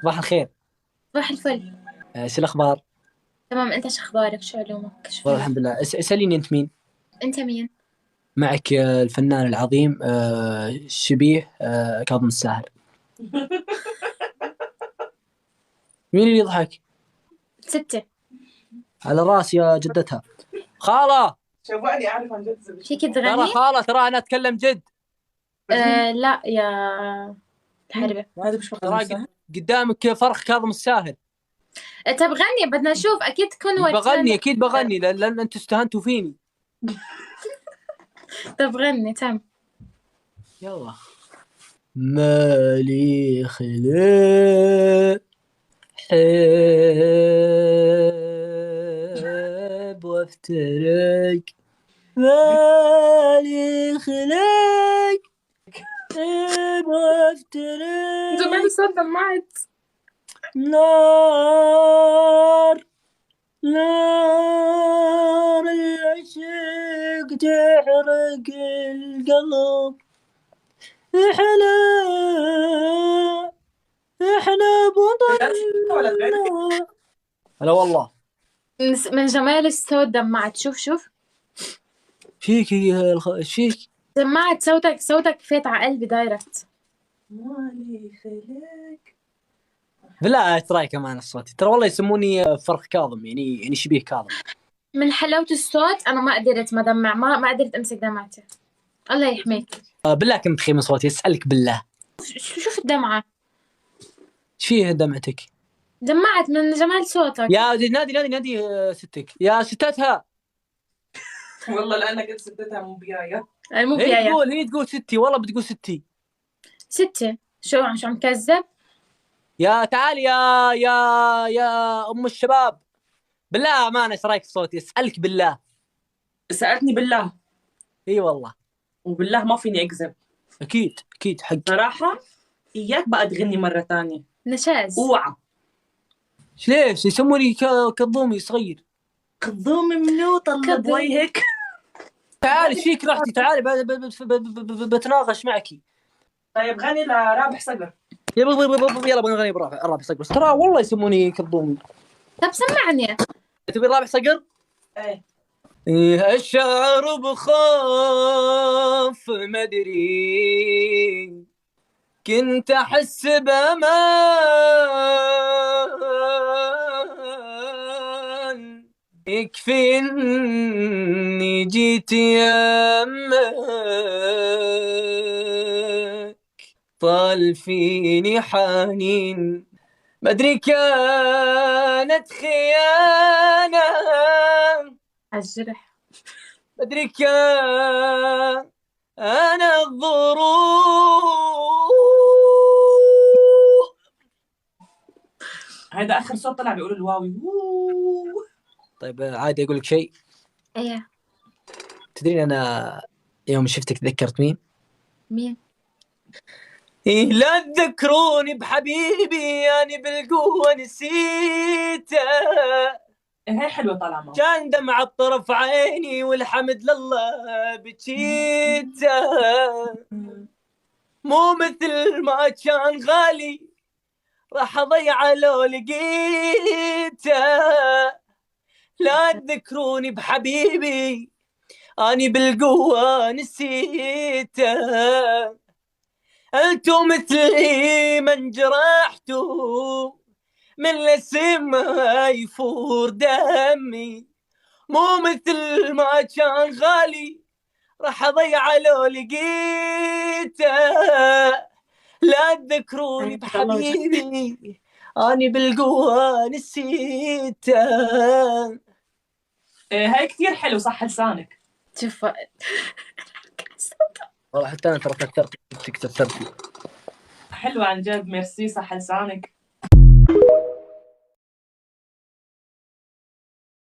صباح الخير. صباح الفل. ايش الاخبار؟ تمام، انت شو اخبارك؟ شو علومك؟ شو والله فيك؟ الحمد لله. اساليني انت مين؟ انت مين؟ معك الفنان العظيم شبيه كاظم الساهر. مين اللي يضحك؟ ستة. على راسي يا جدتها. خاله. شوقني اعرف عن جد فيك ترى تغني؟ خاله، ترى انا اتكلم جد. لا يا الحربة. هذا مش مقدم ترى الساهر. قدامك فرخ كاظم الساهر. طب غني، بدنا نشوف، اكيد تكون بغني، ورتنا. اكيد بغني، لان انتوا استهنتوا فيني. طب غني تم. يلا. مالي خلاف حب وافترق، مالي خلاق حب زمان وافترق. الصوت دمعت. نار، نار العشق تحرق القلب. احنا احنا ولا تغني؟ بطلنا. هلا والله. من جمال الصوت دمعت. شوف شوف. فيك ايش فيك؟ دمعت صوتك، صوتك فات على قلبي دايركت. مالي خلاك. بالله ايش رايك كمان الصوت؟ ترى والله يسموني فرخ كاظم، يعني شبيه كاظم. من حلاوة الصوت انا ما قدرت ما دمع، ما قدرت امسك دمعتي. الله يحميك. بالله كنت تخيم صوتي، اسالك بالله. شوف الدمعة. ايش فيه دمعتك؟ دمعت من جمال صوتك. يا نادي نادي نادي ستك يا ستتها. والله لانك انت سدتها مو بيايا. مو بيايا. هي تقول ستي، والله بتقول ستي. ستة. شو عم كذب؟ يا تعالي يا ام الشباب. بالله امانه ايش رايك في صوتي؟ اسالك بالله. سألتني بالله. اي والله. وبالله ما فيني اكذب. اكيد اكيد حق. صراحة اياك بقى تغني مرة ثانية. نشاز. اوعى. ليش يسموني كظومي صغير؟ قضوم منو طلب كذب. وجهك. تعالي ايش غني. فيك؟ رحتي تعالي بتناقش معك. طيب غني لرابح صقر. يلا بنغني رابح صقر، ترى والله يسموني كظومي. طب سمعني. تبي رابح صقر؟ ايه. إيه الشعر بخاف مدري، كنت أحس بأمان، يكفي إني جيت يمك، طال فيني حنين، مدري كانت خيانة، عالجرح. مدري كان أنا الظروف. هذا اخر صوت طلع بيقول الواوي. طيب عادي أقول لك شيء؟ ايه. تدرين أنا يوم شفتك تذكرت مين؟ مين؟ إيه لا تذكروني بحبيبي، يعني بالقوة نسيته، هي حلوة طالعة معه. كان دمعة بطرف عيني والحمد لله بجيته، مو مثل ما كان غالي راح اضيعه لو لقيته، لا تذكروني بحبيبي اني بالقوة نسيته، انتو مثلي من جرحتوا من الاسم ما يفور دمي، مو مثل ما كان غالي راح اضيعه لو لقيته، لا تذكروني عينك الله وجهك. بحبيبي اني بالقوة نسيته. هاي كثير حلو صح لسانك. شوف. والله حتى انا ترى تاثرت بك، تاثرت. حلو عن جد، ميرسي صح لسانك.